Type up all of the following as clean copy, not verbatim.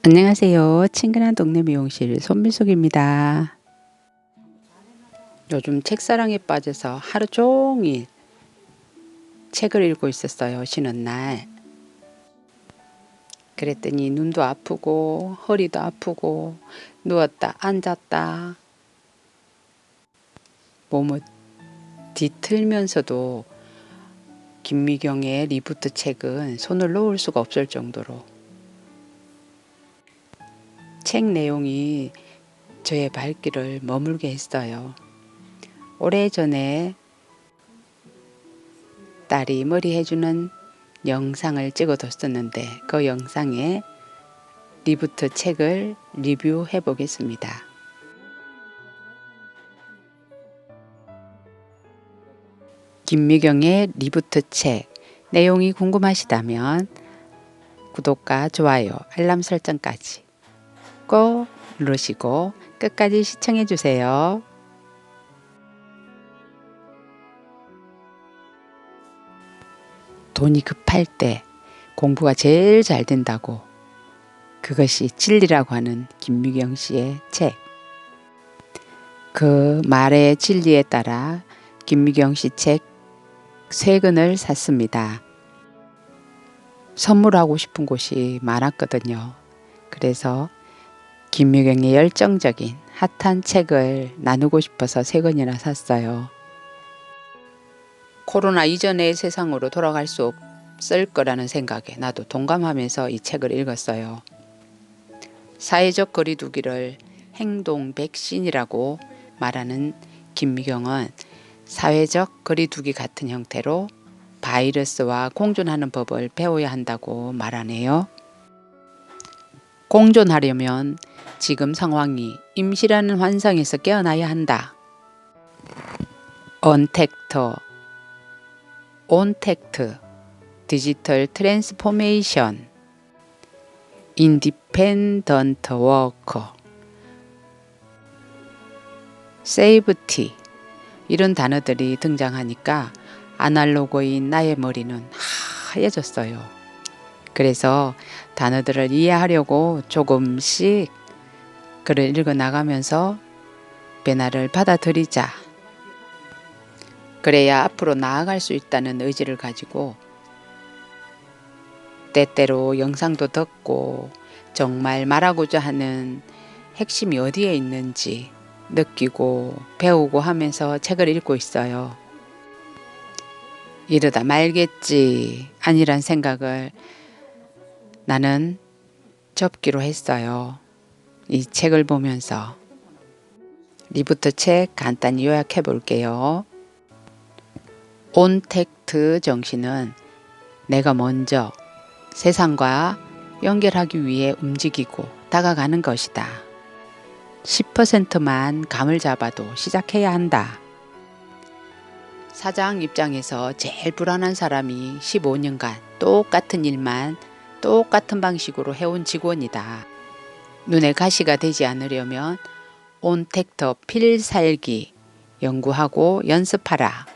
안녕하세요. 친근한 동네 미용실 손미숙입니다. 요즘 책사랑에 빠져서 하루 종일 책을 읽고 있었어요. 쉬는 날. 그랬더니 눈도 아프고 허리도 아프고 누웠다 앉았다 몸을 뒤틀면서도 김미경의 리부트 책은 손을 놓을 수가 없을 정도로 책 내용이 저의 발길을 머물게 했어요. 오래전에 딸이 머리 해주는 영상을 찍어뒀었는데 그 영상에 리부트 책을 리뷰해 보겠습니다. 김미경의 리부트 책 내용이 궁금하시다면 구독과 좋아요, 알람 설정까지 꼭 누르시고 끝까지 시청해 주세요. 돈이 급할 때 공부가 제일 잘 된다고 그것이 진리라고 하는 김미경 씨의 책. 그 말의 진리에 따라 김미경 씨 책 3권을 샀습니다. 선물하고 싶은 곳이 많았거든요. 그래서 김미경의 열정적인 핫한 책을 나누고 싶어서 3권이나 샀어요. 코로나 이전의 세상으로 돌아갈 수 없을 거라는 생각에 나도 동감하면서 이 책을 읽었어요. 사회적 거리두기를 행동 백신이라고 말하는 김미경은 사회적 거리두기 같은 형태로 바이러스와 공존하는 법을 배워야 한다고 말하네요. 공존하려면 지금 상황이 임시라는 환상에서 깨어나야 한다. 온택트, 디지털 트랜스포메이션, 인디펜던트 워커, 세이브티 이런 단어들이 등장하니까 아날로그인 나의 머리는 하얘졌어요. 그래서 단어들을 이해하려고 조금씩 글을 읽어 나가면서 변화를 받아들이자. 그래야 앞으로 나아갈 수 있다는 의지를 가지고 때때로 영상도 듣고 정말 말하고자 하는 핵심이 어디에 있는지 느끼고 배우고 하면서 책을 읽고 있어요. 이러다 말겠지 아니란 생각을 나는 접기로 했어요. 이 책을 보면서 리부트 책 간단히 요약해 볼게요. 온택트 정신은 내가 먼저 세상과 연결하기 위해 움직이고 다가가는 것이다. 10%만 감을 잡아도 시작해야 한다. 사장 입장에서 제일 불안한 사람이 15년간 똑같은 일만 똑같은 방식으로 해온 직원이다. 눈에 가시가 되지 않으려면 온택터 필살기 연구하고 연습하라.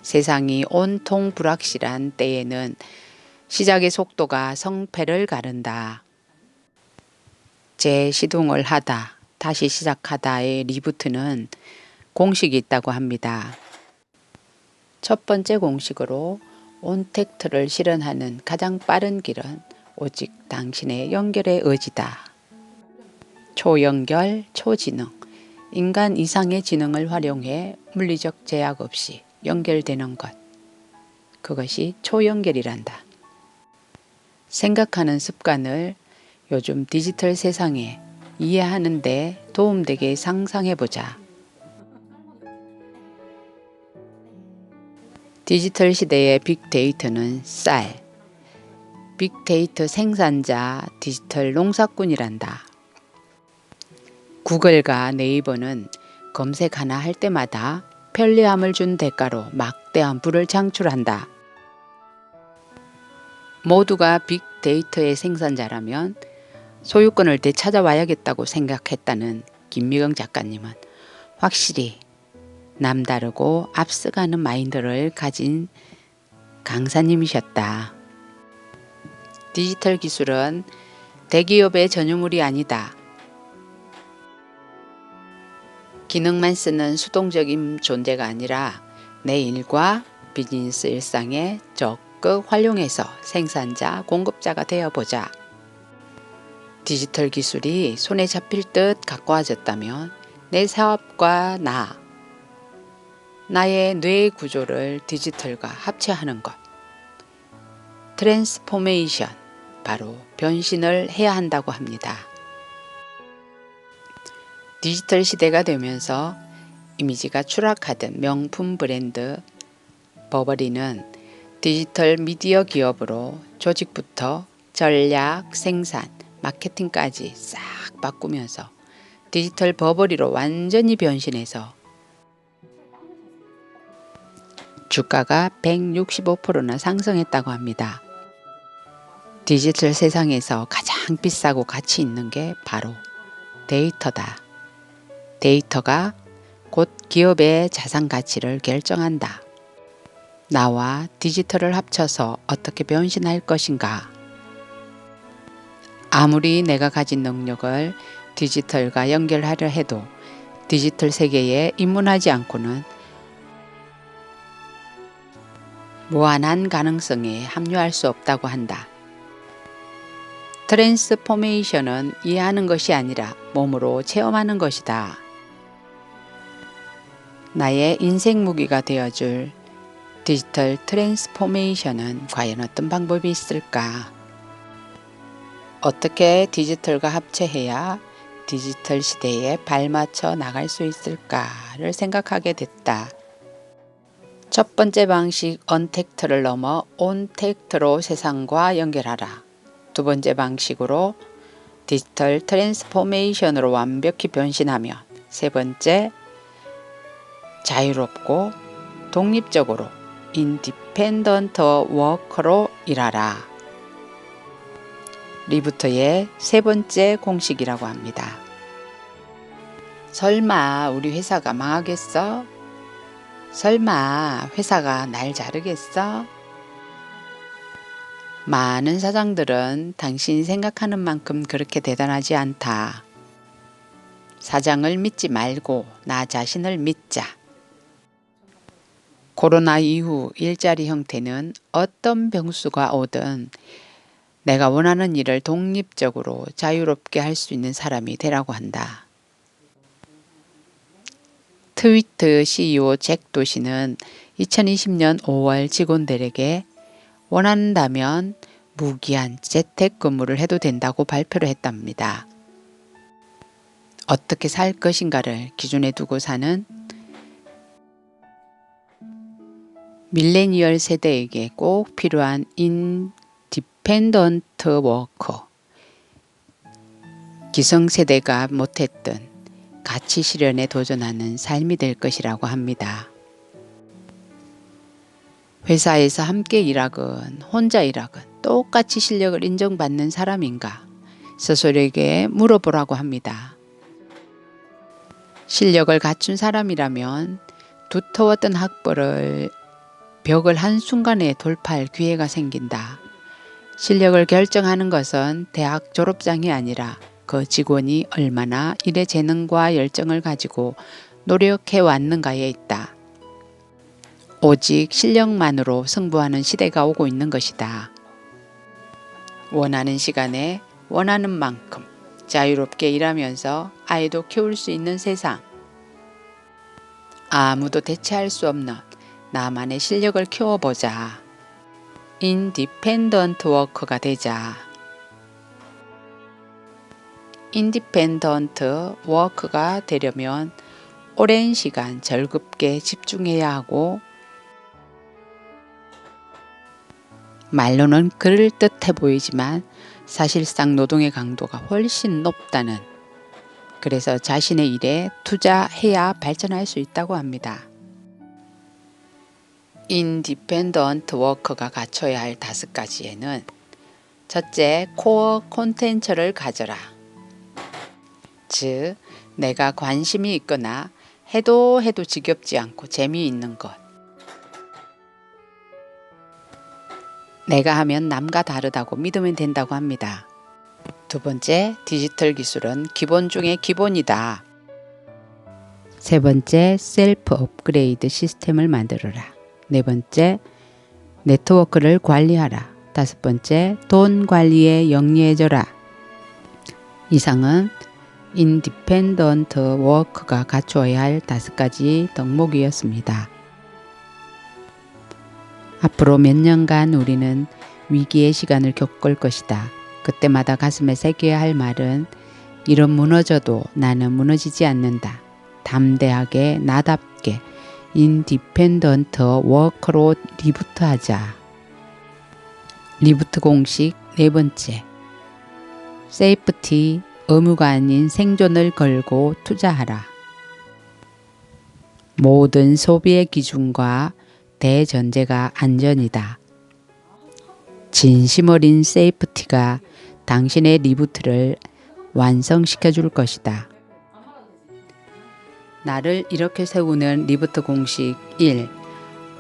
세상이 온통 불확실한 때에는 시작의 속도가 성패를 가른다. 재시동을 하다, 다시 시작하다의 리부트는 공식이 있다고 합니다. 첫 번째 공식으로 온택트를 실현하는 가장 빠른 길은 오직 당신의 연결의 의지다. 초연결, 초지능, 인간 이상의 지능을 활용해 물리적 제약 없이 연결되는 것. 그것이 초연결이란다. 생각하는 습관을 요즘 디지털 세상에 이해하는 데 도움되게 상상해보자. 디지털 시대의 빅데이터는 쌀, 빅데이터 생산자 디지털 농사꾼이란다. 구글과 네이버는 검색 하나 할 때마다 편리함을 준 대가로 막대한 부를 창출한다. 모두가 빅데이터의 생산자라면 소유권을 되찾아와야겠다고 생각했다는 김미경 작가님은 확실히 남다르고 앞서가는 마인드를 가진 강사님이셨다. 디지털 기술은 대기업의 전유물이 아니다. 기능만 쓰는 수동적인 존재가 아니라 내 일과 비즈니스 일상에 적극 활용해서 생산자, 공급자가 되어보자. 디지털 기술이 손에 잡힐 듯 가까워졌다면 내 사업과 나의 뇌 구조를 디지털과 합체하는 것. 트랜스포메이션, 바로 변신을 해야 한다고 합니다. 디지털 시대가 되면서 이미지가 추락하던 명품 브랜드 버버리는 디지털 미디어 기업으로 조직부터 전략, 생산, 마케팅까지 싹 바꾸면서 디지털 버버리로 완전히 변신해서 주가가 165%나 상승했다고 합니다. 디지털 세상에서 가장 비싸고 가치 있는 게 바로 데이터다. 데이터가 곧 기업의 자산 가치를 결정한다. 나와 디지털을 합쳐서 어떻게 변신할 것인가? 아무리 내가 가진 능력을 디지털과 연결하려 해도 디지털 세계에 입문하지 않고는 무한한 가능성에 합류할 수 없다고 한다. 트랜스포메이션은 이해하는 것이 아니라 몸으로 체험하는 것이다. 나의 인생 무기가 되어줄 디지털 트랜스포메이션은 과연 어떤 방법이 있을까? 어떻게 디지털과 합체해야 디지털 시대에 발맞춰 나갈 수 있을까를 생각하게 됐다. 첫 번째 방식 언택트를 넘어 온택트로 세상과 연결하라. 두 번째 방식으로 디지털 트랜스포메이션으로 완벽히 변신하며 세 번째 자유롭고 독립적으로 인디펜던트 워커로 일하라. 리부터의 세 번째 공식이라고 합니다. 설마 우리 회사가 망하겠어? 설마 회사가 날 자르겠어? 많은 사장들은 당신이 생각하는 만큼 그렇게 대단하지 않다. 사장을 믿지 말고 나 자신을 믿자. 코로나 이후 일자리 형태는 어떤 변수가 오든 내가 원하는 일을 독립적으로 자유롭게 할 수 있는 사람이 되라고 한다. 트위터 CEO 잭 도시는 2020년 5월 직원들에게 원한다면 무기한 재택근무를 해도 된다고 발표를 했답니다. 어떻게 살 것인가를 기준에 두고 사는 밀레니얼 세대에게 꼭 필요한 인디펜던트 워커, 기성세대가 못했던 가치 실현에 도전하는 삶이 될 것이라고 합니다. 회사에서 함께 일하건 혼자 일하건 똑같이 실력을 인정받는 사람인가 스스로에게 물어보라고 합니다. 실력을 갖춘 사람이라면 두터웠던 벽을 한순간에 돌파할 기회가 생긴다. 실력을 결정하는 것은 대학 졸업장이 아니라 그 직원이 얼마나 일의 재능과 열정을 가지고 노력해 왔는가에 있다. 오직 실력만으로 승부하는 시대가 오고 있는 것이다. 원하는 시간에 원하는 만큼 자유롭게 일하면서 아이도 키울 수 있는 세상. 아무도 대체할 수 없는 나만의 실력을 키워보자. 인디펜던트 워커가 되자. 인디펜던트 워커가 되려면 오랜 시간 즐겁게 집중해야 하고 말로는 그럴듯해 보이지만 사실상 노동의 강도가 훨씬 높다는, 그래서 자신의 일에 투자해야 발전할 수 있다고 합니다. 인디펜던트 워커가 갖춰야 할 5가지에는 첫째, 코어 콘텐츠를 가져라. 즉, 내가 관심이 있거나 해도 지겹지 않고 재미있는 것. 내가 하면 남과 다르다고 믿으면 된다고 합니다. 두 번째, 디지털 기술은 기본 중의 기본이다. 세 번째, 셀프 업그레이드 시스템을 만들어라. 네 번째, 네트워크를 관리하라. 다섯 번째, 돈 관리에 영리해져라. 이상은 인디펜던트 워크가 갖추어야 할 5가지 덕목이었습니다. 앞으로 몇 년간 우리는 위기의 시간을 겪을 것이다. 그때마다 가슴에 새겨야 할 말은 이런 무너져도 나는 무너지지 않는다. 담대하게 나답게 인디펜던트 워커로 리부트하자. 리부트 공식 네 번째. 세이프티 의무가 아닌 생존을 걸고 투자하라. 모든 소비의 기준과 대전제가 안전이다. 진심 어린 세이프티가 당신의 리부트를 완성시켜 줄 것이다. 나를 이렇게 세우는 리부트 공식 1.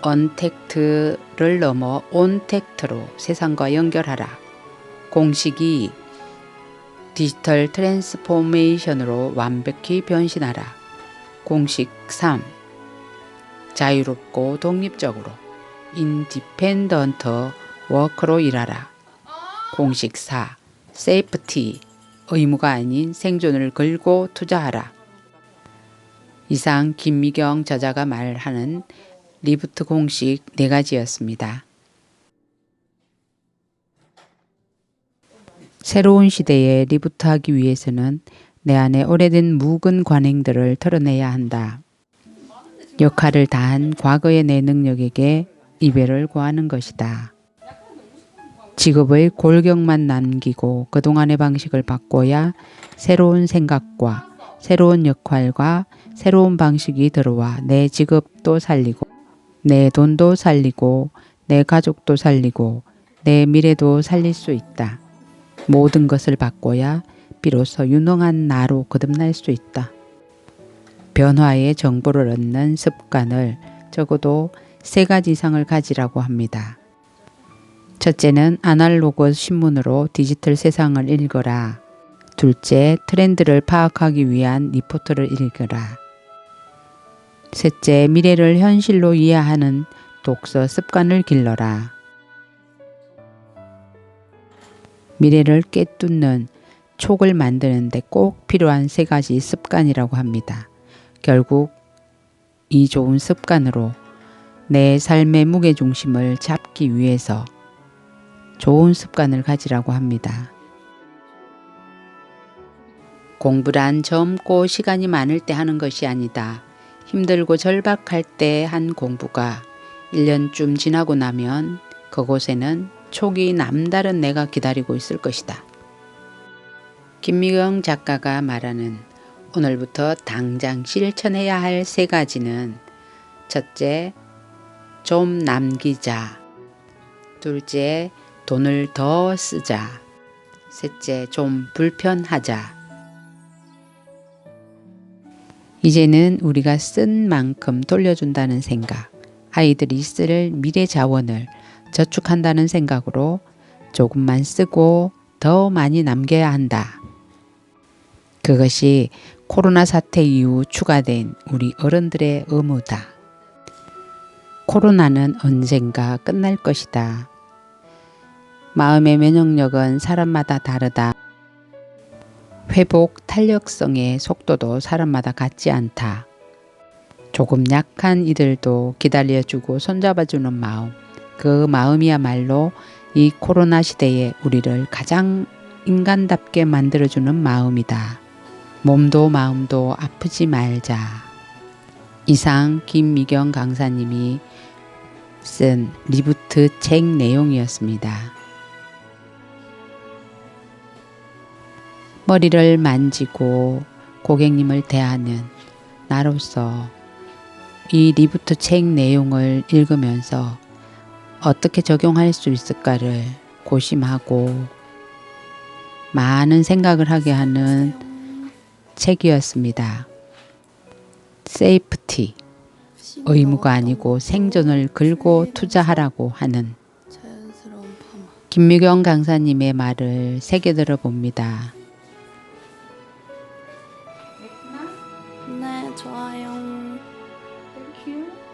언택트를 넘어 온택트로 세상과 연결하라. 공식 2. 디지털 트랜스포메이션으로 완벽히 변신하라. 공식 3. 자유롭고 독립적으로 인디펜던트 워크로 일하라. 공식 4. 세이프티 의무가 아닌 생존을 걸고 투자하라. 이상 김미경 저자가 말하는 리부트 공식 4가지였습니다. 새로운 시대에 리부트하기 위해서는 내 안에 오래된 묵은 관행들을 털어내야 한다. 역할을 다한 과거의 내 능력에게 이별을 고하는 것이다. 직업의 골격만 남기고 그동안의 방식을 바꿔야 새로운 생각과 새로운 역할과 새로운 방식이 들어와 내 직업도 살리고 내 돈도 살리고 내 가족도 살리고 내 미래도 살릴 수 있다. 모든 것을 바꿔야 비로소 유능한 나로 거듭날 수 있다. 변화의 정보를 얻는 습관을 적어도 3가지 이상을 가지라고 합니다. 첫째는 아날로그 신문으로 디지털 세상을 읽어라. 둘째, 트렌드를 파악하기 위한 리포트를 읽어라. 셋째, 미래를 현실로 이해하는 독서 습관을 길러라. 미래를 꿰뚫는 촉을 만드는데 꼭 필요한 3가지 습관이라고 합니다. 결국 이 좋은 습관으로 내 삶의 무게중심을 잡기 위해서 좋은 습관을 가지라고 합니다. 공부란 젊고 시간이 많을 때 하는 것이 아니다. 힘들고 절박할 때 한 공부가 1년쯤 지나고 나면 그곳에는 촉이 남다른 내가 기다리고 있을 것이다. 김미경 작가가 말하는 오늘부터 당장 실천해야 할 3가지는 첫째, 좀 남기자. 둘째, 돈을 더 쓰자. 셋째, 좀 불편하자. 이제는 우리가 쓴 만큼 돌려준다는 생각, 아이들이 쓸 미래 자원을 저축한다는 생각으로 조금만 쓰고 더 많이 남겨야 한다. 그것이 코로나 사태 이후 추가된 우리 어른들의 의무다. 코로나는 언젠가 끝날 것이다. 마음의 면역력은 사람마다 다르다. 회복 탄력성의 속도도 사람마다 같지 않다. 조금 약한 이들도 기다려주고 손잡아주는 마음, 그 마음이야말로 이 코로나 시대에 우리를 가장 인간답게 만들어주는 마음이다. 몸도 마음도 아프지 말자. 이상 김미경 강사님이 쓴 리부트 책 내용이었습니다. 머리를 만지고 고객님을 대하는 나로서 이 리부트 책 내용을 읽으면서 어떻게 적용할 수 있을까를 고심하고 많은 생각을 하게 하는 책이었습니다. 세이프티, 의무가 아니고 생존을 걸고 투자하라고 하는 김미경 강사님의 말을 새겨들어 봅니다. 네, 좋아요. Thank you.